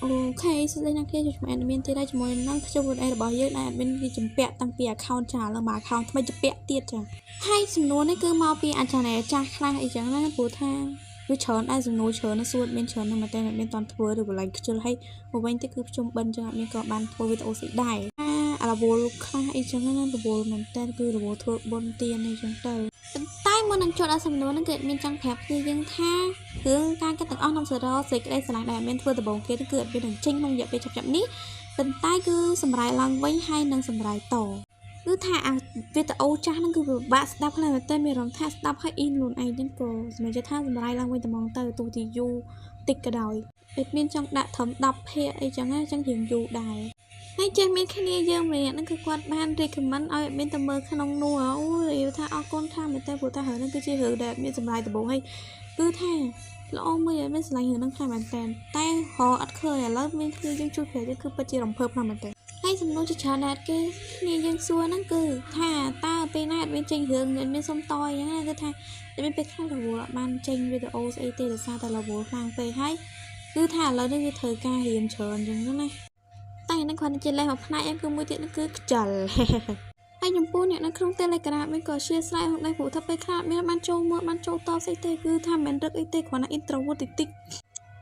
ok sẽ đây là kia cho chúng em thì đây chúng mình năng cho một em bảo dưỡng này bên kia chúng bẹt tăng bịa account trả là mà account mới chụp bẹt tiệt chẳng hay chúng nó đấy cứ mau bịa anh chàng này cha khai ấy chẳng là bố thang cứ chớn ai dùng nối chớn nó suốt bên chớn nhưng mà tên bên toàn thừa được lại chưa hay một bên thì cứ trong bên chẳng hạn như có bàn thôi với oxy đài là bố khai ấy chẳng là bố mình tên cứ là bố thừa bôn tiền này chúng ta tay mà năng cho đã xong nóเกิดមានចង់ប្រាប់គឺយើងថារឿងការកាត់ទាំងអស់ក្នុងសរសសេចក្តីស្រឡាញ់ដែលមានធ្វើដំបូងគេគឺเกิดពីនឹងចេញក្នុងរយៈពេលចាប់នេះប៉ុន្តែគឺសម្រាប់ឡើងវិញហើយនឹងសម្រាប់តគឺថាអាវីដេអូចាស់ហ្នឹងគឺពិបាកស្ដាប់ខ្លាំងមែនតើមានអារម្មណ៍ថាស្ដាប់ហើយអ៊ីនខ្លួនឯងហ្នឹងក៏សម្រាប់ថាសម្រាប់ឡើងវិញតែហ្មងទៅទោះជាយូរតិចក៏ដោយដូចមានចង់ដាក់ត្រឹម10ភាគអីចឹងណាចឹងរៀងយូរដែរហើយចេះមានគ្នាយើងម្នាក់ហ្នឹងគឺគាត់បាន recommend ឲ្យមានតែមើលក្នុងនោះអូយថាអរគុណថាមែនតើព្រោះថារឿងហ្នឹងគឺជារឿងដែលមានសម្រាប់ដំបូងហើយគឺថាល្អមួយឲ្យមានស្រឡាញ់រឿងហ្នឹងខ្លាំងមែនតើតែហៅអត់ឃើញឥឡូវមានគ្នាយើងជួយប្រែគឺពិតជារំភើបខ្លាំងមែនតើហើយសំណួរជាច្រើនណាស់គេគ្នាយើងសួរហ្នឹងគឺថាតើពេលណាមានចេញរឿងមានសុំតអញ្ចឹងគឺថាមានពេលខ្លះរវល់អត់បានចេញវីដេអូស្អីទេដោយសារតែរវល់ខ្លាំងពេកហើយគឺថាឥឡូវនេះវាត្រូវការរៀនច្រើនអញ្ចឹងណាតែនឹងគាត់ជាលេខមួយផ្នែកឯងគឺមួយទៀតគឺខ្ជិលហើយចំពោះអ្នកនៅក្នុង Telegram វិញក៏ជាស្រ័យហ្នឹងដែរព្រោះថាពេលខ្លះមានបានចូលមើលបានចូលតស្អីទេគឺថាមិនរឹកអីទេគ្រាន់តែ introvert តិច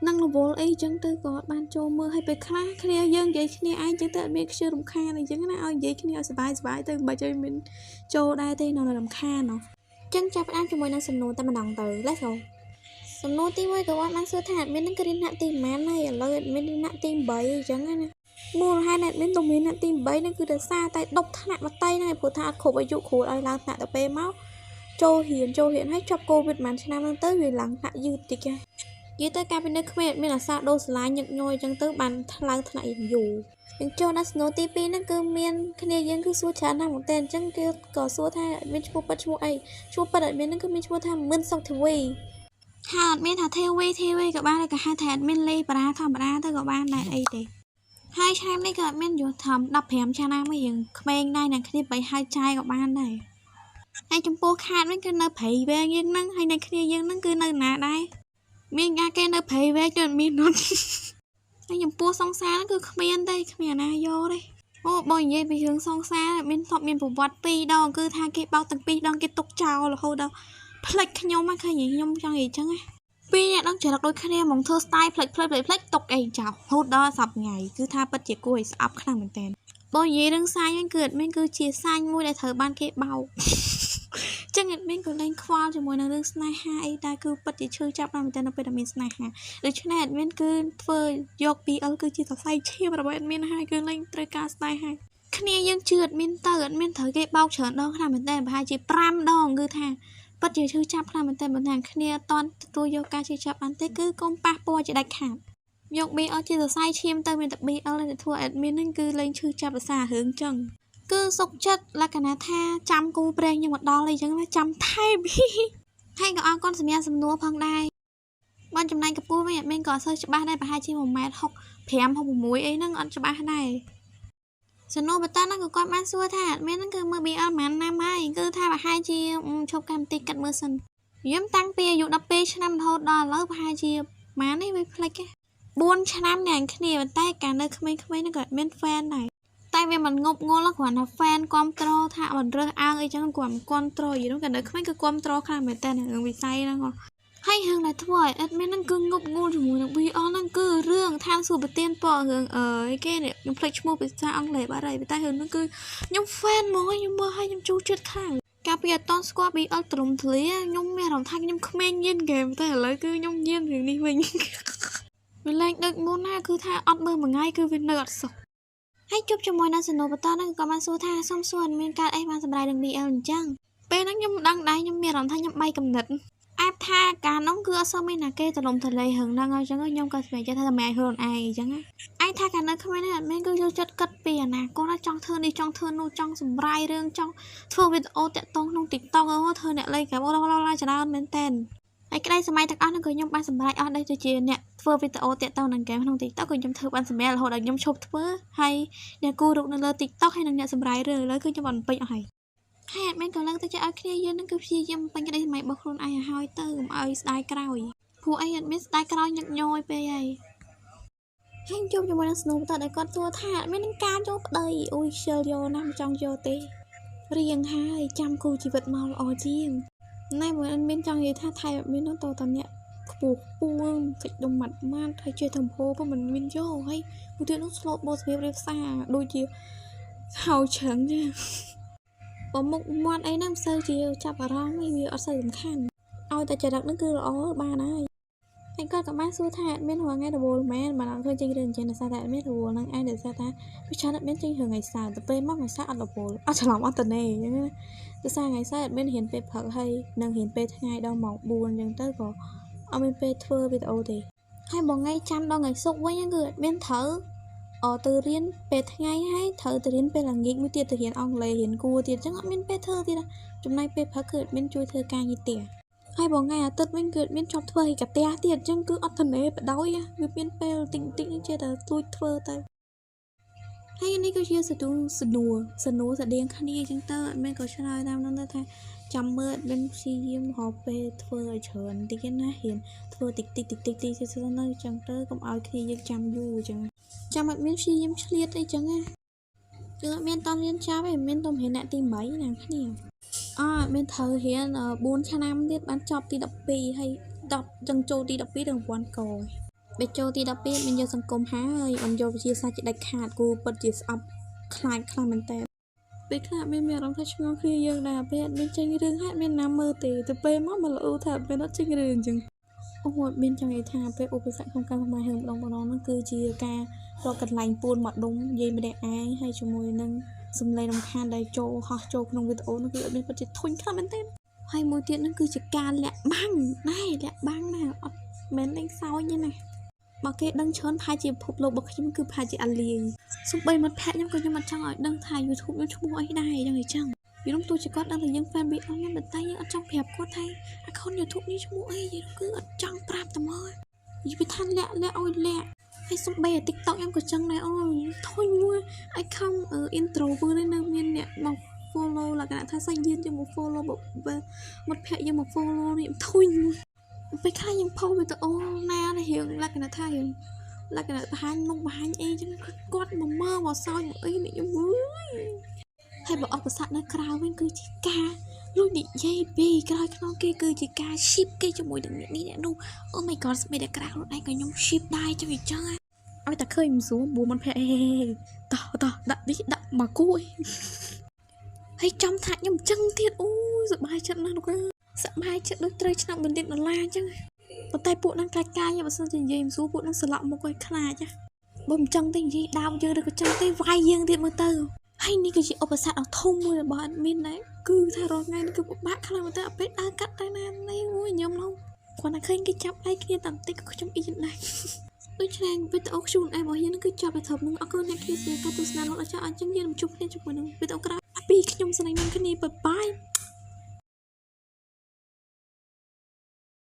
នឹងរវល់អីចឹងទៅក៏បានចូលមើលឲ្យពេលខ្លះគ្នាយើងនិយាយគ្នាឯងចឹងទៅអត់មានខ្ជិលរំខានអីចឹងណាឲ្យនិយាយគ្នាឲ្យសប្បាយទៅមិនឲ្យមានចូលដែរទេនៅរំខានណោះចឹងចាប់ផ្ដើមជាមួយនឹងសំណួរតែម្ដងទៅ Let's go សំណួរទី1ក៏បានសួរថាមាននឹងគ្រាថ្នាក់ទីប៉ុន្មានហើយឥឡូវមានថ្នាក់ទី8អញ្ចឹងណាមូលហេតុដែលមានទំនាស់ទី8នេះគឺដោយសារតែ10ថ្នាក់មកតៃហ្នឹងព្រោះថាអត់គ្រប់អាយុគ្រូឲ្យឡើងថ្នាក់ទៅពេលមកចូលរៀនហើយចប់កូវីដមួយឆ្នាំហ្នឹងទៅវាឡើងថ្នាក់យឺតតិចនិយាយទៅការពីនៅក្មេងមានអាសាដូរស្លាញញឹកញយអញ្ចឹងទៅបានឡើងថ្នាក់យូរអញ្ចឹងចូលដល់សំណួរទី2ហ្នឹងគឺមានគ្នាយើងគឺសួរច្រើនណាស់មែនតើអញ្ចឹងគឺក៏សួរថាមានឈ្មោះប៉ិតឈ្មោះអីឈ្មោះប៉ិតអត់មានហ្នឹងគឺមានឈ្មោះថាមិនសុខធាវីហើយអត់មានថាធាវីក៏បានក៏ហៅថាអត់មានលេបារាធម្មតាទៅក៏បានដែរអីទេហើយឆ្នាំនេះក៏អត់មានយុធំ15ឆ្នាំមករៀងក្មេងដែរអ្នកគ្នាបីហៅចាយក៏បានដែរហើយចំពោះខាតវិញគឺនៅព្រៃវែងយើងហ្នឹងហើយនៅគ្នាយើងហ្នឹងគឺនៅណាដែរមានការគេនៅព្រៃវែងគឺអត់មាននោះហើយចំពោះសង្សារហ្នឹងគឺគ្មានទេគ្មានណាយកទេអូបើនិយាយពីរឿងសង្សារមានប្រវត្តិ2ដងគឺថាគេបោកទាំង2ដងគេទុកចោលរហូតដល់ផ្លិចខ្ញុំហ្នឹងឃើញខ្ញុំចង់និយាយអញ្ចឹងណាពីរអ្នកនឹងច្រឡឹកដូចគ្នាហ្មងធ្វើ style ផ្លេចទុកអីចោលហូតដល់សប្ងៃគឺថាពិតជាគួរឲ្យស្អប់ខ្លាំងមែនតើបើនិយាយរឿងសាញវិញគឺអត់មានគឺជាសាញមួយដែលត្រូវបានគេបោកចឹងអត់មានក៏លែងខ្វល់ជាមួយនឹងរឿងស្នេហាអីតែគឺពិតជាឈឺចាប់មែនតើនៅពេលដែលមានស្នេហាដូច្នេះអត់មានគឺធ្វើយក BL គឺជាសរសៃឈាមរបស់អត់មានហើយគឺលែងត្រូវការស្នេហាគ្នាយើងជឿអត់មានត្រូវគេបោកច្រើនដងខ្លាំងមែនតើប្រហែលជា5ដងគឺថាពិតជាឈឺចាប់ខ្លាំងមែនតើមិនថាគ្នាអត់តន់ទទួលយកការឈឺចាប់បានទេគឺកុំប៉ះពាល់ជាដាច់ខាតយក BL ជាសរសៃឈាមទៅមានតែ BL ដែលធ្វើ admin ហ្នឹងគឺលែងឈឺចាប់ភាសារឿងចឹងគឺសុកចិត្តលក្ខណៈថាចាំគូប្រេងយើងមកដល់អីចឹងណាចាំថែមហើយក៏អរគុណសម្រាប់សំណួរផងដែរបានចំណែកកម្ពស់វិញ admin ក៏អត់សូវច្បាស់ដែរប្រហែលជា 1m65 66អីហ្នឹងអត់ច្បាស់ដែរសំណួរបន្តហ្នឹងក៏គាត់បានសួរថាមានហ្នឹងគឺមើល BL ប៉ុន្មានណាស់ហើយគឺថាប្រហែលជាឈប់កម្មវិធីកាត់មើលសិនខ្ញុំតាំងពីអាយុ12ឆ្នាំរហូតដល់ឥឡូវប្រហែលជាប៉ុន្មាននេះវាផ្លេច4ឆ្នាំអ្នកគ្នាប៉ុន្តែកាលនៅក្មេងៗហ្នឹងក៏មាន fan ដែរតែវាមិនងប់ងល់គ្រាន់តែ fan គ្រប់ត្រថាមិនរើសអើងអីចឹងគាត់មិនគ្រប់ត្រយីនោះកាលនៅក្មេងគឺគ្រប់ត្រខ្លាំងមែនតើរឿងវិស័យហ្នឹងហើយរឿងដែលធ្វើឲ្យ admin ហ្នឹងគឺងប់ងល់ជាមួយនឹង BL ហ្នឹងគឺរឿងឋានសួគ៌ប្រទានពររឿងគេនេះខ្ញុំភ្លេចឈ្មោះភាសាអង់គ្លេសបាត់ហើយតែរឿងហ្នឹងគឺខ្ញុំ fan ហ្មងខ្ញុំមើលឲ្យខ្ញុំចូលចិត្តខ្លាំងកាលពីអត់តស្គាល់ BL ទ្រំធ្លាខ្ញុំមានអារម្មណ៍ថាខ្ញុំក្មេងញៀនហ្គេមតែឥឡូវគឺខ្ញុំញៀនរឿងនេះវិញវាលែងដូចមុនណាគឺថាអត់មើលមួយថ្ងៃគឺវានៅអត់សុខហើយជប់ជាមួយនៅសំណួរបន្តហ្នឹងក៏បានសួរថាសុំសួរមានកើតអីបានសម្រាប់នឹង BL អញ្ចឹងពេលហ្នឹងខ្ញុំមិនដឹងដែរខ្ញុំមានអារម្មណ៍ថាខ្ញុំបីកំណត់អាប់ថាកាលនោះគឺអត់សូវមានណាគេទលំទលេរឿងហ្នឹងអញ្ចឹងខ្ញុំក៏ស្វែងចិត្តថាតែមិនឲ្យខ្លួនឯងអញ្ចឹងឯងថាកាលនៅក្មេងនេះអត់មានគឺចូលចិត្តគិតពីអនាគតចង់ធ្វើនេះចង់ធ្វើនោះចង់សម្រាយរឿងចង់ធ្វើវីដេអូតាក់ទងក្នុង TikTok ធ្វើអ្នកលេងហ្គេមឡាច្រើនមែនតើហើយក្តីសម័យទាំងអស់ហ្នឹងក៏ខ្ញុំបានសម្រេចអស់ដូចជាអ្នកធ្វើវីដេអូតាក់ទងនឹងហ្គេមក្នុង TikTok ក៏ខ្ញុំធ្វើបានសម្រាប់រហូតដល់ខ្ញុំឈប់ធ្វើហើយអ្នកគូរូបនៅលើ TikTok ហើយនឹងអ្នកសម្រាយរឿងឥឡូវគឺខ្ញុំបានពេញអស់ហើយហើយអត់មានក៏ឡើងទៅចេះឲ្យគ្នាយើងនឹងគឺព្យាយាមពេញក្តីសម័យរបស់ខ្លួនឯងឲ្យទៅកុំឲ្យស្ដាយក្រោយព្រោះអីអត់មានស្ដាយក្រោយញឹកញយពេកហើយ ហើយជួបជាមួយនឹង Snow តើគាត់ទួថាមាននឹងការយកប្តីអូយខ្ជិលយកណាស់មិនចង់យកទេរៀងហើយចាំគូជីវិតមកល្អជាងណែមិនមានចង់និយាយថាថៃមាននោះតើអ្នកខ្ពស់ពួងកិច្ចដុំម៉ាត់ហើយជាធំហូក៏មិនមានយកហើយមួយទៀតនោះស្លូតបោះស្រៀបរៀបសារដូចជាហៅឆឹងចាបើមុខមាត់អីហ្នឹងមិនសូវជាចាប់អារម្មណ៍អីវាអត់សូវសំខាន់ឲ្យតែចរិតហ្នឹងគឺល្អបានហើយហើយគាត់ក៏បានសួរថាអត់មានរងថ្ងៃរវល់មែនបានអត់ឃើញចេញរឿងចេះដោយសារតែអត់មានរវល់ហ្នឹងឯងដោយសារថាវាច្រើនអត់មានចេញរឿងថ្ងៃសៅរ៍ទៅពេលមកថ្ងៃសៅរ៍អត់រវល់អត់ច្រឡំអត់តនេអញ្ចឹងណាដោយសារថ្ងៃសៅរ៍អត់មានរៀនពេលព្រឹកហើយនឹងរៀនពេលថ្ងៃដល់ម៉ោង4អញ្ចឹងទៅក៏អត់មានពេលធ្វើវីដេអូទេហើយបងថ្ងៃច័ន្ទដល់ថ្ងៃศุកร์វិញគឺអត់មានត្រូវទៅរៀនពេលថ្ងៃហើយត្រូវទៅរៀនពេលល្ងាចមួយទៀតទៅរៀនអង់គ្លេសរៀនគួរទៀតអញ្ចឹងអត់មានពេលធ្វើទៀតចំណែកពេលព្រឹកគឺអត់មានជួយធ្វើការងារទៀតហើយបងថ្ងៃអាទិត្យវិញគឺអត់មានចប់ធ្វើឲ្យកាផ្ទះទៀតអញ្ចឹងគឺអត់ទៅណេបដោយវាមានពេលតិចតិចចេះតែទួចធ្វើទៅហើយនេះគឺជាស្នួរស្តៀងគ្នាអញ្ចឹងទៅអត់មានក៏ឆ្លើយតាមនោះទៅថាចាំមើលមិនព្យាយាមរកពេលធ្វើឲ្យច្រើនតិចណាហ៊ានធ្វើតិចទៅអញ្ចឹងទៅកុំឲ្យគ្នាយើងចាំយូរអញ្ចឹងចាំអត់មានព្យាយាមឆ្លៀតអីចឹងណាគឺអត់មានតរៀនចាប់ឯងមានតរៀនអ្នកទី8ណាគ្នាមានត្រូវរៀន4ឆ្នាំទៀតបានចប់ទី12ហើយ10ចឹងចូលទី12ដល់រង្វាន់កបើចូលទី12មានយកសង្គមហើយអត់យកវិទ្យាសាស្ត្រជាដាច់ខាតគូពិតជាស្អប់ខ្លាចមែនតើពេលខ្លះមានអារម្មណ៍ថាឆ្ងល់គ្នាយើងដែរពេលអត់មានចេញរឿងហើយមានណាមើលទេទៅពេលមកលោថាអត់មានអត់ចេញរឿងអញ្ចឹងអូអត់មានចង់និយាយថាពេលឧបសគ្គក្នុងការផ្សាយរឿងម្ដងហ្នឹងគឺជាការរកកន្លែងពួនមកដុំនិយាយម្នាក់ឯងហើយជាមួយនឹងសំឡេងរំខានដែលចូលហោះចូលក្នុងវីដេអូនោះគឺអត់មានពិតជាធុញខ្លាំងមែនទេហើយមួយទៀតហ្នឹងគឺជាការលាក់បាំងណាអត់មែនលេងសើចទេណាបើគេដឹងច្រើនផាជាភពលោករបស់ខ្ញុំគឺផាជាអាលីសំបីមិត្តភក្តិខ្ញុំក៏ខ្ញុំអត់ចង់ឲ្យដឹងថា YouTube ខ្ញុំឈ្មោះអីដែរយ៉ាងអញ្ចឹងពីនោះទោះជាគាត់ដឹងថាយើង fan ពីខ្ញុំតែយើងអត់ចង់ប្រាប់គាត់ថា account YouTube នេះឈ្មោះអីគឺអត់ចង់ប្រាប់តែមកនិយាយថាលាក់ឲ្យលាក់ហើយសំបី TikTok ខ្ញុំក៏ចឹងដែរអូយធុញមួយឲ្យខំ intro vừaនេះនៅមានអ្នកមក follow លក្ខណៈថាសាច់យានយើងមក follow មិត្តភក្តិយើងមក follow នេះធុញពេលខ្លះយើងផុសវីដេអូណារៀងលក្ខណៈថាយើងលក្ខណៈបង្ហាញមុខបង្ហាញអីចឹងគាត់មកមើលមកសើចមកអីនេះខ្ញុំហើយបើអបស័កនៅក្រៅវិញគឺជាការលួចនិយាយពីក្រោយខ្នងគេគឺជាការ ship គេជាមួយនឹងនេះអ្នកនោះអូ my god ស្មីតែក្រៅខ្លួនឯងក៏ខ្ញុំ ship ដែរចឹងអញ្ចឹងឲ្យតែឃើញមិនស្រួល4មិនភ័ក្រតោះដាក់នេះដាក់មកគួយហើយចំថាខ្ញុំអញ្ចឹងទៀតអូសប្បាយចិត្តណាស់លោកសប្បាយចិត្តដូចត្រូវឆ្នាំ$1 អញ្ចឹងប៉ុន្តែពួកហ្នឹងកាច់កាយបើសិនជានិយាយមិនស្រួលពួកហ្នឹងស្លាប់មុខឲ្យខ្លាចបើមិនចឹងទេនិយាយដើមយើងឬក៏ចឹងទេវាយយើងទៀតមើលទៅហើយនេះគឺជាឧបសគ្គដ៏ធំមួយរបស់អត់មានដែរគឺថារាល់ថ្ងៃនេះគឺពិបាកខ្លាំងមែនតើអត់ពេលដើរកាត់តែណានេះអូយខ្ញុំនោះគាត់តែឃើញគេចាប់ដៃគ្នាតាមតិចក៏ខ្ញុំអ៊ីនដែរដូច្នេះវីដេអូខ្លួនឯងរបស់យើងគឺចប់តែត្រឹមនឹងអរគុណអ្នកគ្នាស្ដាប់ការទស្សនាលោកអញ្ចឹងយើងជួបគ្នាជាមួយនឹងវីដេអូក្រោយពីខ្ញុំស្នេហ៍នឹងគ្នាបាយ